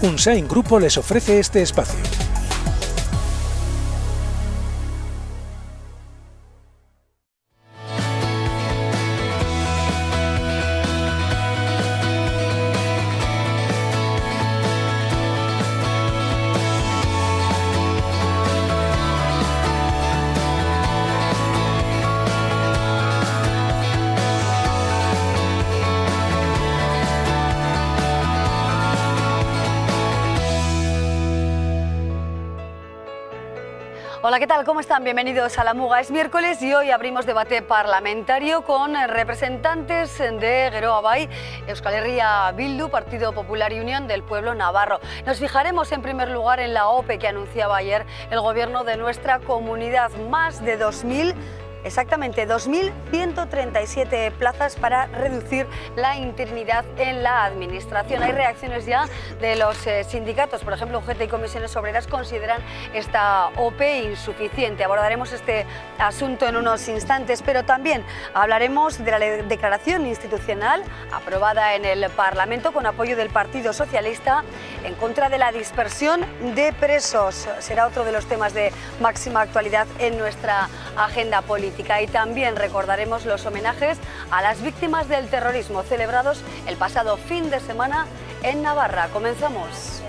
Unsain Grupo les ofrece este espacio. Hola, ¿qué tal? ¿Cómo están? Bienvenidos a La Muga. Es miércoles y hoy abrimos debate parlamentario con representantes de Geroa Bai, Euskal Herria Bildu, Partido Popular y Unión del Pueblo Navarro. Nos fijaremos en primer lugar en la OPE que anunciaba ayer el gobierno de nuestra comunidad. Más de 2.000, exactamente 2.137 plazas para reducir la interinidad en la administración. Hay reacciones ya de los sindicatos, por ejemplo, UGT y Comisiones Obreras consideran esta OPE insuficiente. Abordaremos este asunto en unos instantes, pero también hablaremos de la declaración institucional aprobada en el Parlamento con apoyo del Partido Socialista en contra de la dispersión de presos. Será otro de los temas de máxima actualidad en nuestra agenda política. Y también recordaremos los homenajes a las víctimas del terrorismo celebrados el pasado fin de semana en Navarra. Comenzamos.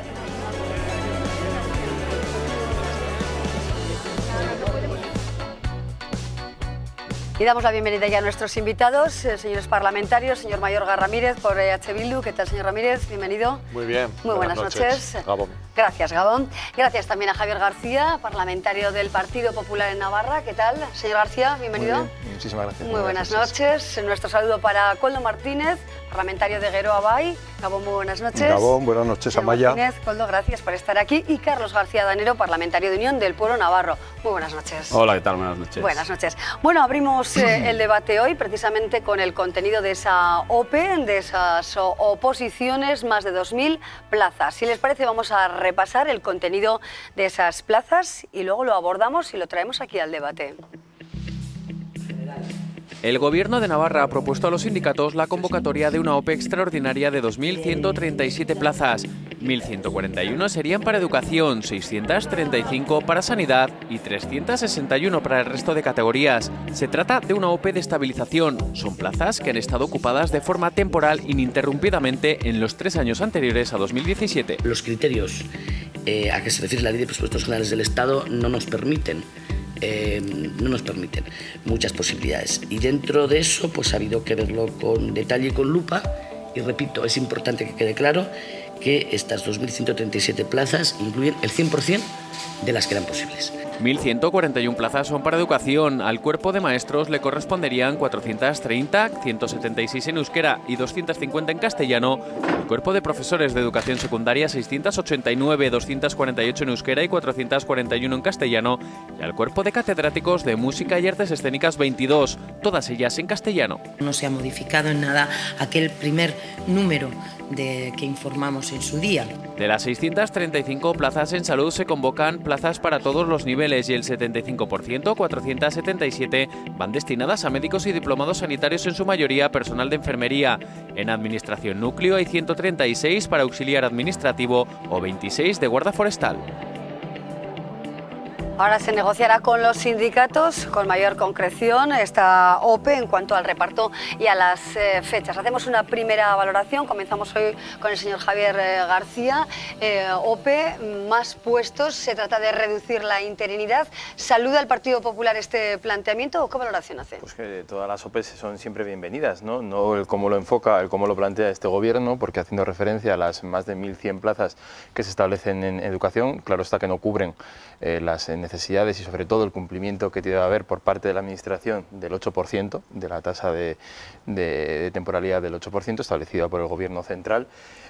Y damos la bienvenida ya a nuestros invitados, señores parlamentarios, señor Mayor Ramírez por EH Bildu. ¿Qué tal, señor Ramírez? Bienvenido. Muy bien. Muy buenas noches. Gabón. Gracias, Gabón. Gracias también a Javier García, parlamentario del Partido Popular en Navarra. ¿Qué tal, señor García? Bienvenido. Muy bien. Muchísimas gracias. Muy buenas noches. Nuestro saludo para Koldo Martínez, parlamentario de Geroa Bai. Gabón, muy buenas noches. Gabón, buenas noches, Amaya. Martínez, Koldo, gracias por estar aquí. Y Carlos García Danero, parlamentario de Unión del Pueblo Navarro. Muy buenas noches. Hola, ¿qué tal? Buenas noches. Buenas noches. Bueno, abrimos el debate hoy precisamente con el contenido de esa OPE, de esas oposiciones, más de 2.000 plazas. Si les parece, vamos a repasar el contenido de esas plazas y luego lo abordamos y lo traemos aquí al debate. El Gobierno de Navarra ha propuesto a los sindicatos la convocatoria de una OPE extraordinaria de 2.137 plazas. 1.141 serían para educación, 635 para sanidad y 361 para el resto de categorías. Se trata de una OPE de estabilización. Son plazas que han estado ocupadas de forma temporal ininterrumpidamente en los 3 años anteriores a 2017. Los criterios a que se refiere la Ley de Presupuestos Generales del Estado no nos permiten muchas posibilidades, y dentro de eso pues ha habido que verlo con detalle y con lupa, y repito, es importante que quede claro que estas 2.137 plazas incluyen el 100% de las que eran posibles. 1.141 plazas son para educación. Al cuerpo de maestros le corresponderían 430, 176 en euskera y 250 en castellano. Al cuerpo de profesores de educación secundaria 689, 248 en euskera y 441 en castellano. Y al cuerpo de catedráticos de música y artes escénicas 22, todas ellas en castellano. No se ha modificado en nada aquel primer número que informamos en su día. De las 635 plazas en salud se convocan plazas para todos los niveles y el 75%, 477, van destinadas a médicos y diplomados sanitarios, en su mayoría personal de enfermería. En administración núcleo hay 136 para auxiliar administrativo o 26 de guarda forestal. Ahora se negociará con los sindicatos con mayor concreción esta OPE en cuanto al reparto y a las fechas. Hacemos una primera valoración. Comenzamos hoy con el señor Javier García. OPE, más puestos, se trata de reducir la interinidad. ¿Saluda el Partido Popular este planteamiento o qué valoración hace? Pues que todas las OPE son siempre bienvenidas, no el cómo lo enfoca, el cómo lo plantea este gobierno, porque haciendo referencia a las más de 1.100 plazas que se establecen en educación, claro está que no cubren las necesidades y sobre todo el cumplimiento que debe haber por parte de la Administración del 8%, de la tasa de temporalidad del 8% establecida por el Gobierno central.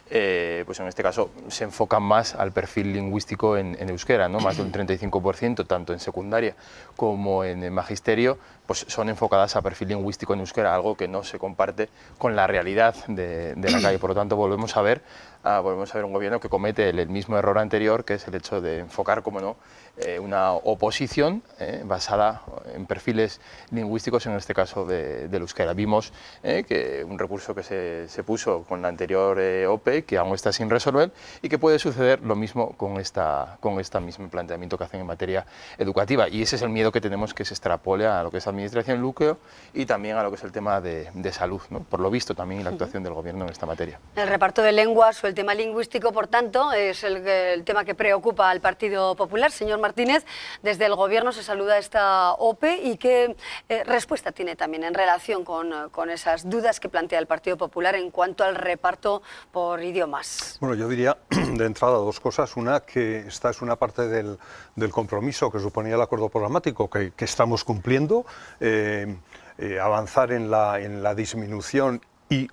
Pues en este caso se enfocan más al perfil lingüístico en euskera, ¿no? Más de un 35%, tanto en secundaria como en magisterio, pues son enfocadas a perfil lingüístico en euskera, algo que no se comparte con la realidad de la calle. Por lo tanto, volvemos a ver volvemos a ver un gobierno que comete el mismo error anterior, que es el hecho de enfocar, como no, una oposición basada en perfiles lingüísticos, en este caso del euskera. Vimos que un recurso que se puso con la anterior OPE, que aún está sin resolver, y que puede suceder lo mismo con este mismo planteamiento que hacen en materia educativa. Y ese es el miedo que tenemos, que se extrapole a lo que es administración lucro y también a lo que es el tema de salud, ¿no? Por lo visto también la actuación del gobierno en esta materia. El reparto de lenguas o el tema lingüístico, por tanto, es el tema que preocupa al Partido Popular. Señor Martínez, desde el Gobierno se saluda esta OPE y qué respuesta tiene también en relación con esas dudas que plantea el Partido Popular en cuanto al reparto por idiomas. Bueno, yo diría de entrada dos cosas. Una, que esta es una parte del compromiso que suponía el acuerdo programático que estamos cumpliendo, avanzar en la disminución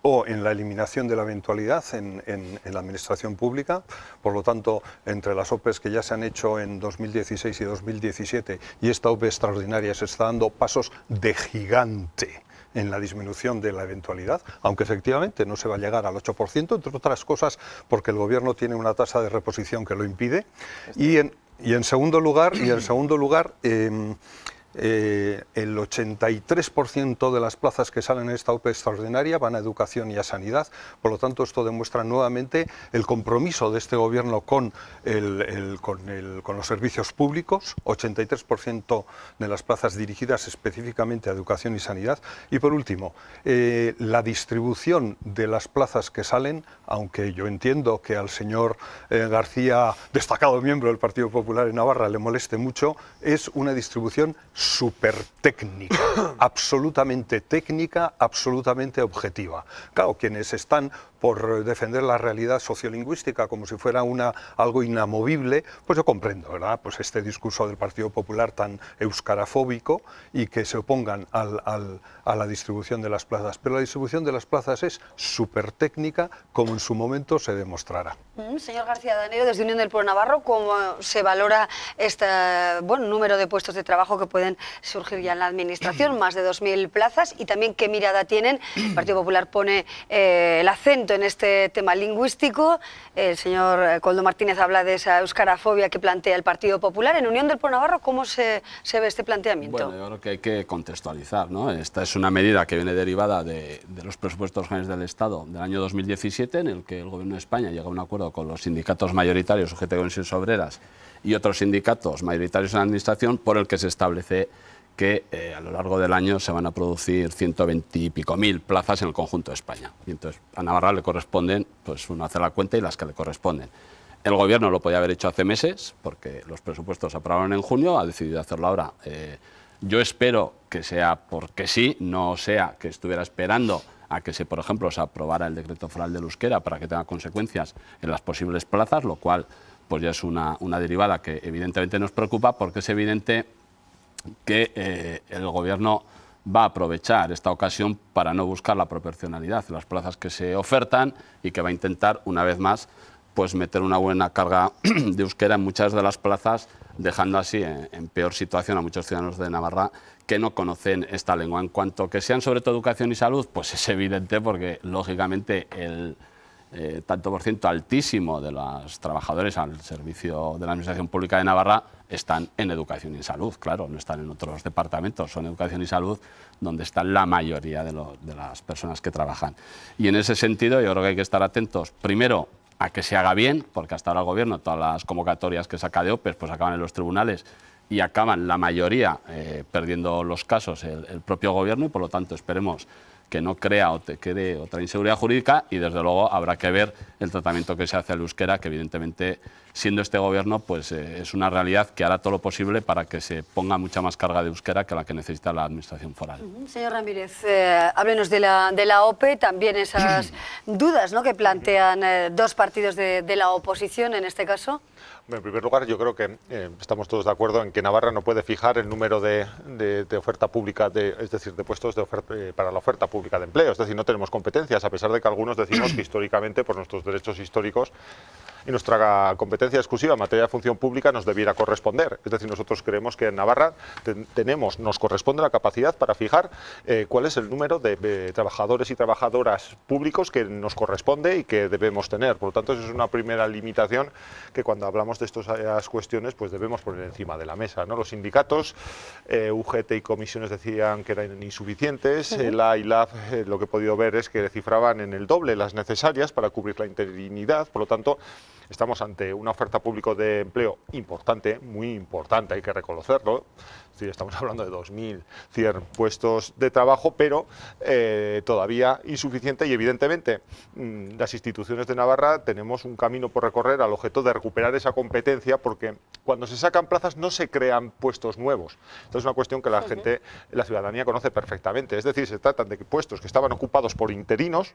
o en la eliminación de la eventualidad en la administración pública. Por lo tanto, entre las OPEs que ya se han hecho en 2016 y 2017 y esta OPE extraordinaria, se está dando pasos de gigante en la disminución de la eventualidad, aunque efectivamente no se va a llegar al 8%, entre otras cosas porque el Gobierno tiene una tasa de reposición que lo impide. Y en segundo lugar, el 83% de las plazas que salen en esta OPE extraordinaria van a educación y a sanidad. Por lo tanto, esto demuestra nuevamente el compromiso de este Gobierno con los servicios públicos. 83% de las plazas dirigidas específicamente a educación y sanidad. Y por último, la distribución de las plazas que salen, aunque yo entiendo que al señor García, destacado miembro del Partido Popular en Navarra, le moleste mucho, es una distribución súper técnica, absolutamente técnica, absolutamente objetiva. Claro, quienes están por defender la realidad sociolingüística como si fuera algo inamovible, pues yo comprendo, ¿verdad? Pues este discurso del Partido Popular tan euskarafóbico y que se opongan a la distribución de las plazas. Pero la distribución de las plazas es súper técnica, como en su momento se demostrará. Señor García Danero, desde Unión del Pueblo Navarro, ¿cómo se valora este número de puestos de trabajo que pueden surgir ya en la administración? Más de 2.000 plazas. Y también, ¿qué mirada tienen? El Partido Popular pone el acento en este tema lingüístico. El señor Koldo Martínez habla de esa euskarafobia que plantea el Partido Popular. En Unión del Pueblo Navarro, ¿cómo se ve este planteamiento? Bueno, yo creo que hay que contextualizar, ¿no? Esta es una medida que viene derivada de los presupuestos generales del Estado del año 2017, en el que el Gobierno de España llega a un acuerdo con los sindicatos mayoritarios, UGT, Comisiones Obreras y otros sindicatos mayoritarios en la Administración, por el que se establece que a lo largo del año se van a producir 120 y pico mil plazas en el conjunto de España. Y entonces a Navarra le corresponden, pues uno hace la cuenta y las que le corresponden. El Gobierno lo podía haber hecho hace meses, porque los presupuestos se aprobaron en junio, ha decidido hacerlo ahora. Yo espero que sea porque sí, no sea que estuviera esperando a que por ejemplo, se aprobara el decreto foral del euskera para que tenga consecuencias en las posibles plazas, lo cual pues ya es una derivada que evidentemente nos preocupa, porque es evidente que el Gobierno va a aprovechar esta ocasión para no buscar la proporcionalidad en las plazas que se ofertan y que va a intentar, una vez más, pues meter una buena carga de euskera en muchas de las plazas, dejando así en peor situación a muchos ciudadanos de Navarra que no conocen esta lengua. En cuanto que sean sobre todo educación y salud, pues es evidente, porque lógicamente el tanto por ciento altísimo de los trabajadores al servicio de la Administración Pública de Navarra están en educación y salud, claro, no están en otros departamentos, son educación y salud donde están la mayoría de las personas que trabajan. Y en ese sentido yo creo que hay que estar atentos, primero, a que se haga bien, porque hasta ahora el Gobierno, todas las convocatorias que saca de OPEs, pues acaban en los tribunales y acaban la mayoría perdiendo los casos el propio Gobierno, y por lo tanto esperemos que no crea o te quede otra inseguridad jurídica, y desde luego habrá que ver el tratamiento que se hace al euskera, que evidentemente, siendo este Gobierno, pues es una realidad que hará todo lo posible para que se ponga mucha más carga de euskera que la que necesita la Administración foral. Señor Ramírez, háblenos de la OPE, también esas dudas, ¿no?, que plantean dos partidos de la oposición en este caso. En primer lugar, yo creo que estamos todos de acuerdo en que Navarra no puede fijar el número de oferta pública, es decir, de puestos para la oferta pública de empleo. Es decir, no tenemos competencias, a pesar de que algunos decimos que históricamente, por nuestros derechos históricos, y nuestra competencia exclusiva en materia de función pública nos debiera corresponder. Es decir, nosotros creemos que en Navarra nos corresponde la capacidad para fijar cuál es el número de trabajadores y trabajadoras públicos que nos corresponde y que debemos tener. Por lo tanto, eso es una primera limitación que cuando hablamos de estas cuestiones pues debemos poner encima de la mesa, ¿no? Los sindicatos, UGT y comisiones decían que eran insuficientes, la ILAF lo que he podido ver es que cifraban en el doble las necesarias para cubrir la interinidad. Por lo tanto, estamos ante una oferta pública de empleo importante, muy importante, hay que reconocerlo. Es decir, estamos hablando de 2.100 puestos de trabajo, pero todavía insuficiente y evidentemente las instituciones de Navarra tenemos un camino por recorrer al objeto de recuperar esa competencia, porque cuando se sacan plazas no se crean puestos nuevos. Esta es una cuestión que la gente, la ciudadanía conoce perfectamente. Es decir, se tratan de que puestos que estaban ocupados por interinos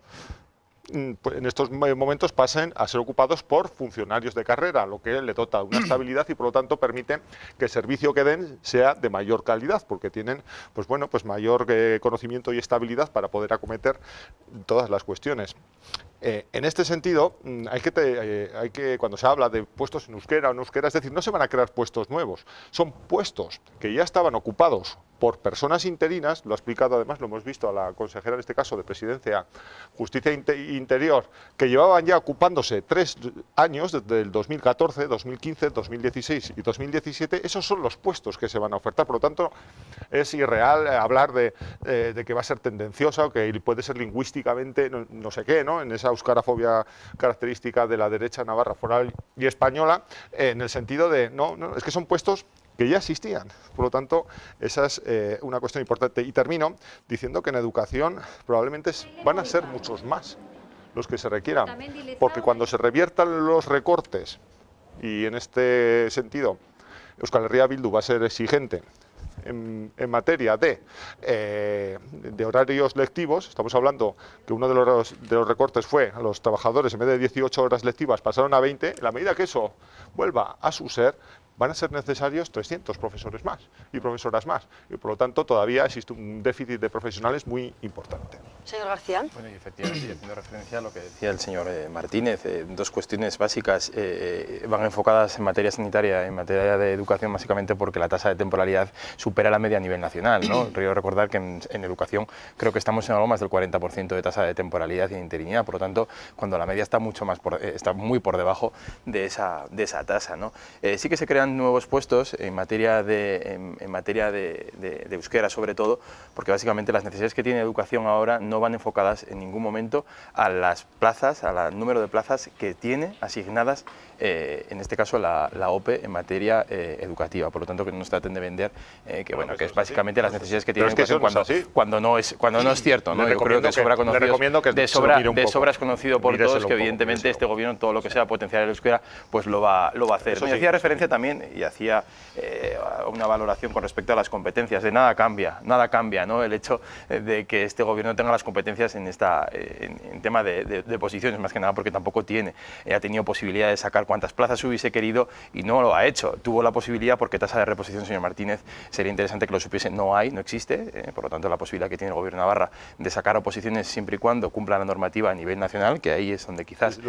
en estos momentos pasen a ser ocupados por funcionarios de carrera, lo que le dota una estabilidad y por lo tanto permite que el servicio que den sea de mayor calidad, porque tienen pues mayor conocimiento y estabilidad para poder acometer todas las cuestiones. En este sentido, hay que cuando se habla de puestos en euskera o no euskera, es decir, no se van a crear puestos nuevos, son puestos que ya estaban ocupados por personas interinas, lo ha explicado además, lo hemos visto a la consejera en este caso de Presidencia, Justicia e Interior, que llevaban ya ocupándose 3 años, desde el 2014, 2015, 2016 y 2017, esos son los puestos que se van a ofertar. Por lo tanto, es irreal hablar de que va a ser tendenciosa o que puede ser lingüísticamente no sé qué, ¿no? En esa euskarafobia característica de la derecha navarra, foral y española, en el sentido de, es que son puestos que ya existían. Por lo tanto, esa es una cuestión importante. Y termino diciendo que en educación probablemente van a ser muchos más los que se requieran, porque cuando se reviertan los recortes, y en este sentido Euskal Herria Bildu va a ser exigente en materia de horarios lectivos, estamos hablando que uno de los recortes fue a los trabajadores, en vez de 18 horas lectivas pasaron a 20, en la medida que eso vuelva a su ser, van a ser necesarios 300 profesores más y profesoras más. Y por lo tanto todavía existe un déficit de profesionales muy importante. Señor García. Bueno, y efectivamente, haciendo referencia a lo que decía el señor Martínez, dos cuestiones básicas van enfocadas en materia sanitaria, en materia de educación, básicamente porque la tasa de temporalidad supera la media a nivel nacional, ¿no? Quiero recordar que en educación creo que estamos en algo más del 40% de tasa de temporalidad y de interinidad, por lo tanto, cuando la media está mucho más está muy por debajo de esa tasa, ¿no? Sí que se crean nuevos puestos en materia de euskera, sobre todo, porque básicamente las necesidades que tiene educación ahora no van enfocadas en ningún momento a las plazas, al número de plazas que tiene asignadas, en este caso la OPE en materia educativa. Por lo tanto, que no nos traten de vender que es básicamente las necesidades que tiene educación cuando no es cierto, ¿no? Yo creo que de sobra es conocido por todos que evidentemente este gobierno todo lo que sea potenciar el euskera pues lo va a hacer. Y hacía referencia también y hacía una valoración con respecto a las competencias, de nada cambia, ¿no? El hecho de que este gobierno tenga las competencias en tema de posiciones, más que nada porque tampoco ha tenido posibilidad de sacar cuantas plazas hubiese querido y no lo ha hecho. Tuvo la posibilidad porque tasa de reposición, señor Martínez, sería interesante que lo supiese, no existe, por lo tanto la posibilidad que tiene el gobierno de Navarra de sacar oposiciones siempre y cuando cumpla la normativa a nivel nacional, que ahí es donde quizás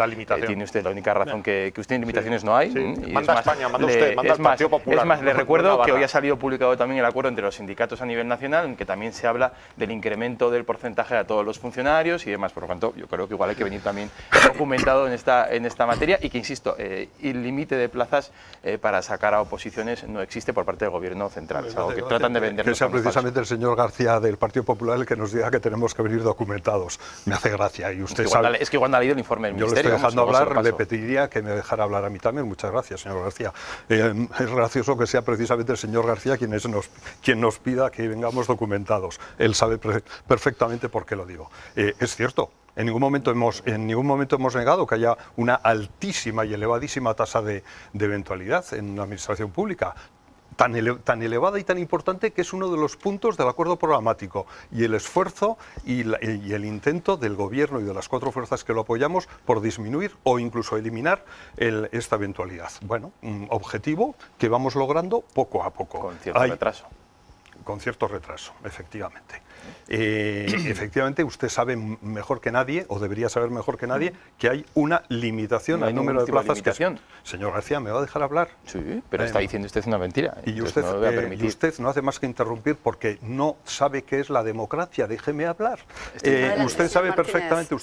tiene usted la única razón que usted en limitaciones no hay. Sí. Manda España, manda usted, manda el Partido Popular. Es más, le recuerdo que hoy ha salido publicado también el acuerdo entre los sindicatos a nivel nacional, en que también se habla del incremento del porcentaje a todos los funcionarios y demás. Por lo tanto, yo creo que igual hay que venir también documentado en esta materia y que, insisto, el límite de plazas para sacar a oposiciones no existe por parte del gobierno central. Es algo que tratan de vender. Que sea precisamente el señor García del Partido Popular el que nos diga que tenemos que venir documentados. Me hace gracia. Y usted sabe. Es que cuando ha leído el informe del Ministerio. Yo le estoy dejando hablar, le pediría que me dejara hablar a mí también. Muchas gracias, señor García. Es gracioso que sea precisamente el señor García quien nos pida que vengamos documentados. Él sabe perfectamente por qué lo digo. Es cierto. En ningún momento hemos negado que haya una altísima y elevadísima tasa de eventualidad en la administración pública. Tan elevada y tan importante que es uno de los puntos del acuerdo programático y el esfuerzo y el intento del gobierno y de las 4 fuerzas que lo apoyamos por disminuir o incluso eliminar esta eventualidad. Bueno, un objetivo que vamos logrando poco a poco. Con cierto retraso. Con cierto retraso, efectivamente. Efectivamente, usted sabe mejor que nadie, o debería saber mejor que nadie, que hay una limitación al número de plazas. Señor García, ¿me va a dejar hablar? Sí, pero está diciendo usted una mentira. Y usted no hace más que interrumpir porque no sabe qué es la democracia. Déjeme hablar. Usted sabe perfectamente.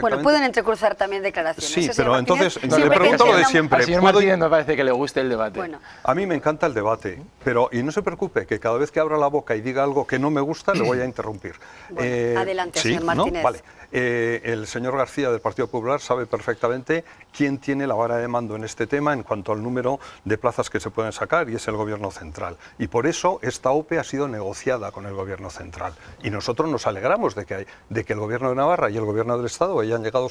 Bueno, pueden entrecruzar también declaraciones. Sí, pero entonces le pregunto lo de siempre. Al señor Martínez no parece que le guste el debate. Bueno. A mí me encanta el debate, y no se preocupe, que cada vez que abra la boca y diga algo que no me gusta, le voy a interrumpir. Bueno, adelante, señor Martínez. ¿No? Vale. El señor García del Partido Popular sabe perfectamente quién tiene la vara de mando en este tema en cuanto al número de plazas que se pueden sacar, y es el Gobierno central. Y por eso esta OPE ha sido negociada con el Gobierno central. Y nosotros nos alegramos de que el Gobierno de Navarra y el Gobierno del Estado hayan llegado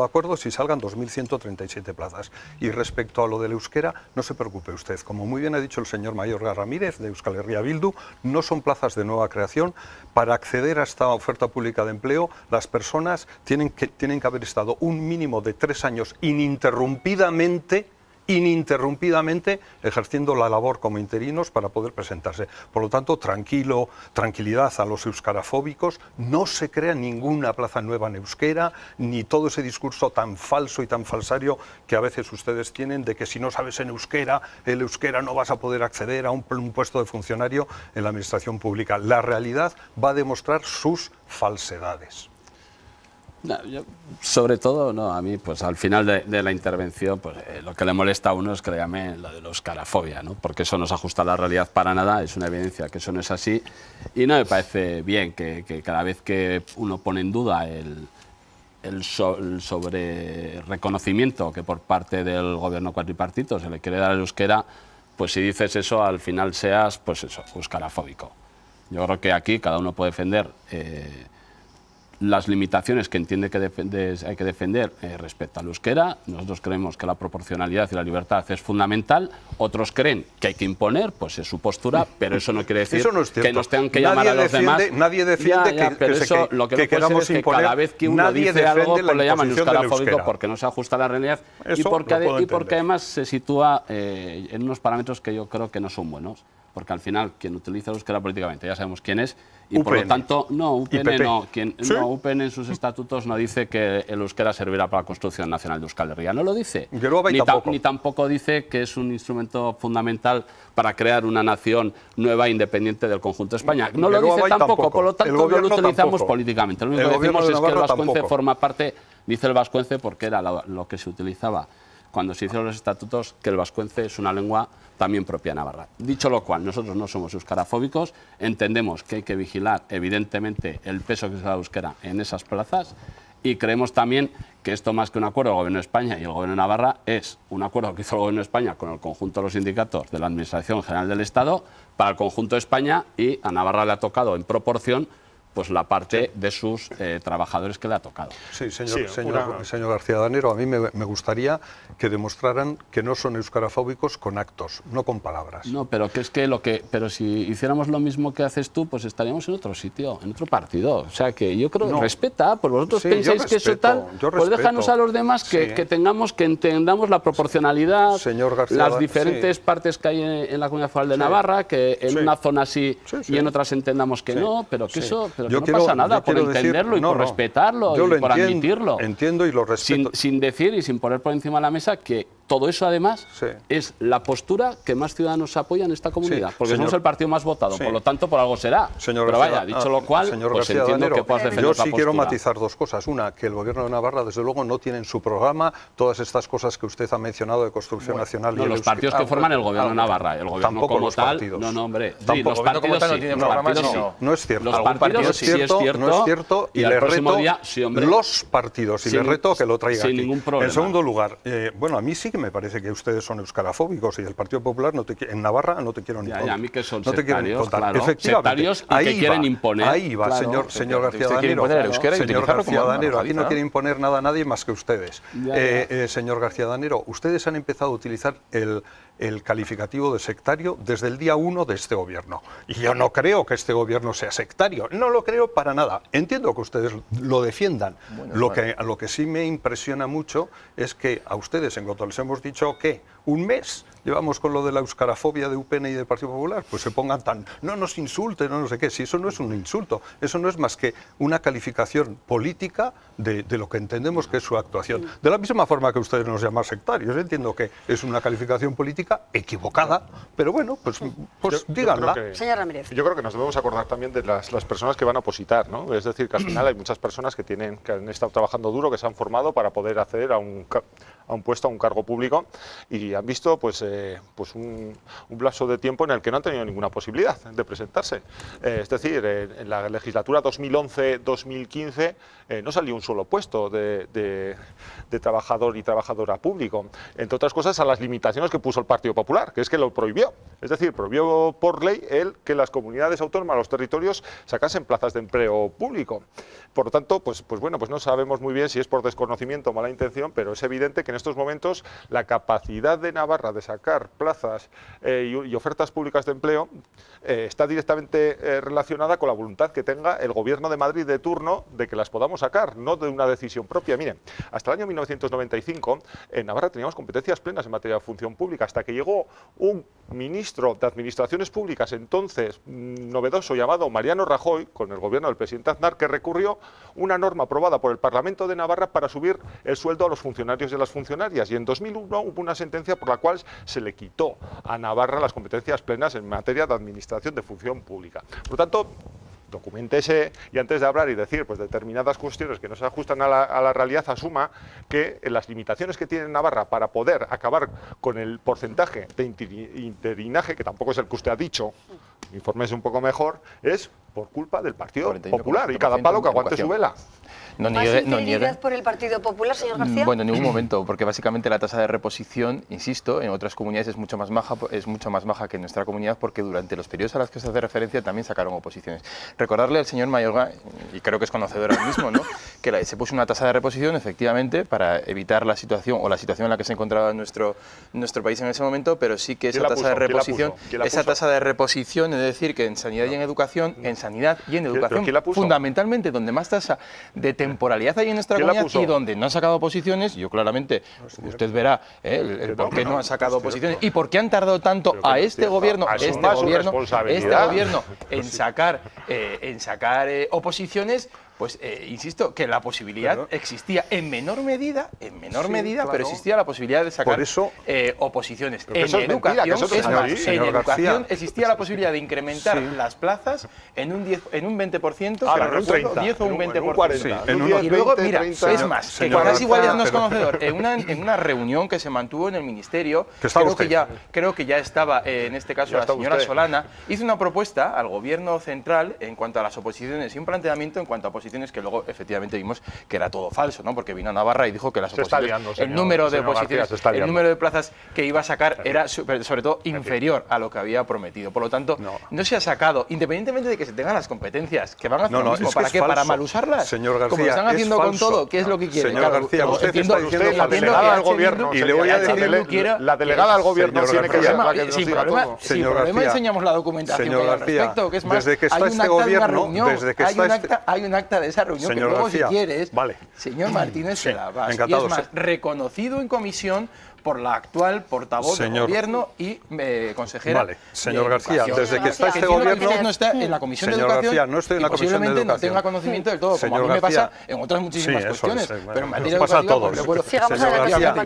a acuerdos y salgan 2.137 plazas. Y respecto a lo del euskera, no se preocupe usted. Como muy bien ha dicho el señor Mayorga Ramírez de Euskal Herria Bildu, no son plazas de nueva creación. Para acceder a esta oferta pública de empleo, las personas tienen que haber estado un mínimo de 3 años ininterrumpidamente ejerciendo la labor como interinos para poder presentarse. Por lo tanto, tranquilidad a los euskarafóbicos, no se crea ninguna plaza nueva en euskera, ni todo ese discurso tan falso y tan falsario que a veces ustedes tienen de que si no sabes el euskera no vas a poder acceder a un puesto de funcionario en la administración pública. La realidad va a demostrar sus falsedades. No, sobre todo, no, a mí, pues al final de la intervención, pues lo que le molesta a uno es que le llame lo de la euskarafobia, ¿no? Porque eso no se ajusta a la realidad para nada, es una evidencia que eso no es así, y no me parece bien que cada vez que uno pone en duda el sobre reconocimiento que por parte del gobierno cuatripartito se le quiere dar al euskera, pues si dices eso, al final seas, pues eso, euskarafóbico. Yo creo que aquí cada uno puede defender las limitaciones que entiende que hay que defender respecto al euskera. Nosotros creemos que la proporcionalidad y la libertad es fundamental. Otros creen que hay que imponer, pues es su postura, pero eso no quiere decir que nos tengan que llamar a los demás. Nadie defiende que queramos imponer. Cada vez que uno dice algo, pues le llaman euskarafóbico porque no se ajusta a la realidad y porque además se sitúa en unos parámetros que yo creo que no son buenos. Porque al final quien utiliza el euskera políticamente ya sabemos quién es, y UPN. Por lo tanto, no, UPN no. ¿Sí? No, UPN en sus estatutos no dice que el euskera servirá para la construcción nacional de Euskal Herria, no lo dice. Ni tampoco dice que es un instrumento fundamental para crear una nación nueva e independiente del conjunto de España. No lo dice tampoco, por lo tanto no lo utilizamos políticamente. Lo único que decimos es que el vascuence forma parte, dice el vascuence porque era lo que se utilizaba cuando se hicieron los estatutos, que el vascuence es una lengua también propia de Navarra. Dicho lo cual, nosotros no somos euskarafóbicos, entendemos que hay que vigilar evidentemente el peso que se da a euskera en esas plazas, y creemos también que esto, más que un acuerdo del Gobierno de España y el Gobierno de Navarra, es un acuerdo que hizo el Gobierno de España con el conjunto de los sindicatos de la Administración General del Estado para el conjunto de España, y a Navarra le ha tocado en proporción pues la parte de sus trabajadores que le ha tocado. Sí, señor García Danero, a mí me gustaría que demostraran que no son euskarafóbicos con actos, no con palabras. No, pero pero si hiciéramos lo mismo que haces tú, pues estaríamos en otro sitio, en otro partido. O sea que yo creo, respeta, pues vosotros pensáis que eso tal, pues déjanos a los demás que entendamos la proporcionalidad, las diferentes partes que hay en la Comunidad Foral de Navarra, que en una zona sí y en otras entendamos que no, pero que eso... Pero no pasa nada por entenderlo y por respetarlo y por admitirlo. Entiendo y lo respeto. Sin decir y sin poner por encima de la mesa que todo eso, además, es la postura que más ciudadanos apoyan en esta comunidad, porque somos el partido más votado, por lo tanto, por algo será. Pero vaya, dicho lo cual, pues entiendo que puedas defender otra postura. Yo sí quiero matizar dos cosas. Una, que el Gobierno de Navarra, desde luego, no tiene en su programa todas estas cosas que usted ha mencionado de construcción nacional. No, los partidos que forman el Gobierno de Navarra, el Gobierno como tal, no, hombre. Los partidos no tienen programa, no es cierto. Los partidos sí es cierto. No es cierto, y le reto los partidos, y le reto que lo traiga aquí. Ningún problema. En segundo lugar, bueno, a mí sí que me parece que ustedes son euskarafóbicos, y el Partido Popular en Navarra no te quiero ni contar. A mí que son sectarios, claro, sectarios y que quieren imponer. Ahí va, señor García Danero. Señor García Danero, aquí no quiere imponer nada a nadie más que ustedes. Señor García Danero, ustedes han empezado a utilizar el calificativo de sectario desde el día 1 de este gobierno. Y yo no creo que este gobierno sea sectario, no lo creo para nada. Entiendo que ustedes lo defiendan. Lo que sí me impresiona mucho es que a ustedes, en cuanto les hemos dicho que un mes llevamos con lo de la euskarafobia de UPN y del Partido Popular, pues se pongan tan, no nos insulten, no sé qué, si eso no es un insulto, eso no es más que una calificación política de lo que entendemos que es su actuación. De la misma forma que ustedes nos llaman sectarios, entiendo que es una calificación política equivocada, pero bueno, pues díganla. Señor Ramírez. Yo creo que nos debemos acordar también de las personas que van a opositar, ¿no? Es decir, que al final hay muchas personas que han estado trabajando duro, que se han formado para poder acceder a un puesto, a un cargo público, y han visto pues un lapso de tiempo en el que no han tenido ninguna posibilidad de presentarse. Es decir, en la legislatura 2011-2015 no salió un solo puesto de trabajador y trabajadora público, entre otras cosas a las limitaciones que puso el Partido Popular, que es que lo prohibió. Es decir, prohibió por ley que las comunidades autónomas, los territorios, sacasen plazas de empleo público. Por lo tanto, pues no sabemos muy bien si es por desconocimiento o mala intención, pero es evidente que en estos momentos la capacidad de Navarra de sacar plazas y ofertas públicas de empleo está directamente relacionada con la voluntad que tenga el Gobierno de Madrid de turno de que las podamos sacar, no de una decisión propia. Miren, hasta el año 1995 en Navarra teníamos competencias plenas en materia de función pública, hasta que llegó un ministro de Administraciones Públicas, entonces novedoso, llamado Mariano Rajoy, con el gobierno del presidente Aznar, que recurrió una norma aprobada por el Parlamento de Navarra para subir el sueldo a los funcionarios y a las funcionarias, y en 2001 hubo una sentencia por la cual se le quitó a Navarra las competencias plenas en materia de administración de función pública. Por lo tanto, documéntese, y antes de hablar y decir pues determinadas cuestiones que no se ajustan a la realidad, asuma que las limitaciones que tiene Navarra para poder acabar con el porcentaje de interinaje, que tampoco es el que usted ha dicho, infórmese un poco mejor, es por culpa del Partido Popular, y cada palo que aguante su vela. ¿Más interinidad por el Partido Popular, señor García? Bueno, en ningún momento, porque básicamente la tasa de reposición, insisto, en otras comunidades es mucho más baja que en nuestra comunidad, porque durante los periodos a los que se hace referencia también sacaron oposiciones. Recordarle al señor Mayorga, y creo que es conocedor ahora mismo, ¿no?, que se puso una tasa de reposición efectivamente para evitar la situación en la que se encontraba nuestro país en ese momento, pero sí que esa tasa de reposición, es decir, que en sanidad y en educación, fundamentalmente donde más tasa de temporalidad hay en nuestra comunidad y donde no ha sacado oposiciones, yo claramente, usted verá el por qué no ha sacado oposiciones y por qué han tardado tanto a este gobierno en sacar oposiciones. Pues insisto que la posibilidad existía en menor medida, pero existía la posibilidad de sacar oposiciones. En educación existía la posibilidad de incrementar las plazas en un 20%, 10 o un 20%. Y luego, mira, es más, que quizás igual ya no es conocedor, en una reunión que se mantuvo en el Ministerio, creo que ya estaba, en este caso la señora Solana, hizo una propuesta al Gobierno central en cuanto a las oposiciones y un planteamiento en cuanto a oposiciones que luego efectivamente vimos que era todo falso, ¿no? Porque vino a Navarra y dijo que las oposiciones, el número de plazas que iba a sacar era sobre todo inferior a lo que había prometido. Por lo tanto, no se ha sacado, independientemente de que se tengan las competencias, que van a hacer lo mismo. ¿Para qué? ¿Para malusarlas? Señor García, como lo están haciendo con todo, ¿qué es lo que quieren? Señor García, usted está diciendo la delegada al gobierno, y le voy a decir la delegada al gobierno tiene que ser la que nos diga todo. Sin problema enseñamos la documentación que hay al respecto, que es más, desde que está este gobierno, hay un acta de esa reunión que luego, si quieres, señor Martínez, se la vas. Y es más, reconocido en comisión por la actual portavoz del gobierno y consejera. Señor García, desde que está este gobierno no está en la comisión de educación, no estoy en la comisión de educación. No tenga conocimiento del todo, como a mí me pasa en otras muchísimas cuestiones, pero en materia pasa a todos.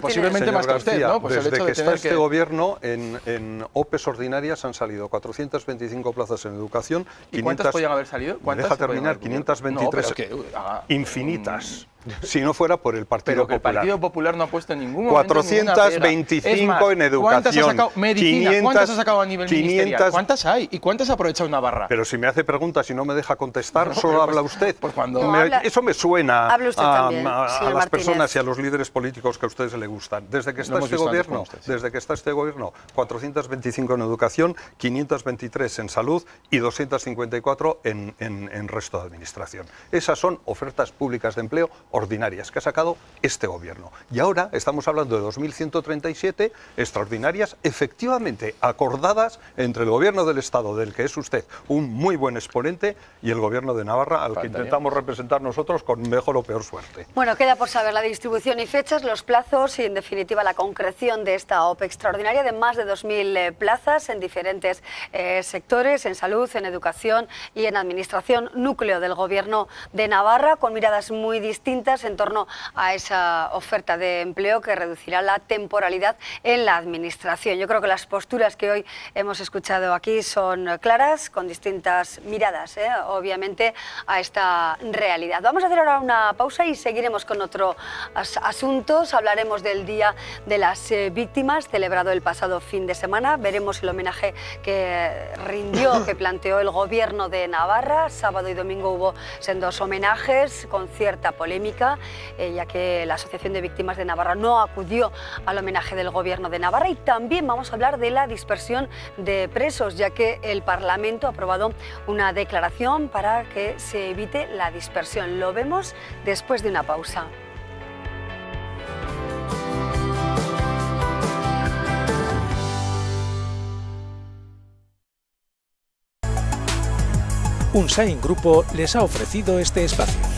Posiblemente más que usted, ¿no? Pues desde que está este gobierno, en OPEs ordinarias han salido 425 plazas en educación. ¿Y cuántas podían haber salido? Deja terminar, 523 infinitas. Si no fuera por el Partido Popular. Pero el Partido Popular no ha puesto en ningún momento 425 en educación. ¿Cuántas ha sacado medicina? ¿Cuántas ha sacado a nivel ministerial? ¿Cuántas hay? ¿Y cuántas ha aprovechado Navarra? Pero si me hace preguntas y no me deja contestar, solo habla usted. Pues cuando eso me suena a las personas y a los líderes políticos que a ustedes les gustan. Desde que está este gobierno, 425 en educación, 523 en salud y 254 en resto de administración. Esas son ofertas públicas de empleo ordinarias que ha sacado este gobierno. Y ahora estamos hablando de 2.137 extraordinarias efectivamente acordadas entre el gobierno del Estado, del que es usted un muy buen exponente, y el gobierno de Navarra, al que intentamos representar nosotros con mejor o peor suerte. Bueno, queda por saber la distribución y fechas, los plazos y en definitiva la concreción de esta OPE extraordinaria de más de 2.000 plazas en diferentes sectores, en salud, en educación y en administración, núcleo del gobierno de Navarra, con miradas muy distintas en torno a esa oferta de empleo que reducirá la temporalidad en la administración. Yo creo que las posturas que hoy hemos escuchado aquí son claras, con distintas miradas, obviamente, a esta realidad. Vamos a hacer ahora una pausa y seguiremos con otros asuntos. Hablaremos del Día de las Víctimas, celebrado el pasado fin de semana. Veremos el homenaje que rindió, que planteó el gobierno de Navarra. Sábado y domingo hubo sendos homenajes con cierta polémica, ya que la Asociación de Víctimas de Navarra no acudió al homenaje del gobierno de Navarra. Y también vamos a hablar de la dispersión de presos, ya que el Parlamento ha aprobado una declaración para que se evite la dispersión. Lo vemos después de una pausa. UNSAIN Grupo les ha ofrecido este espacio.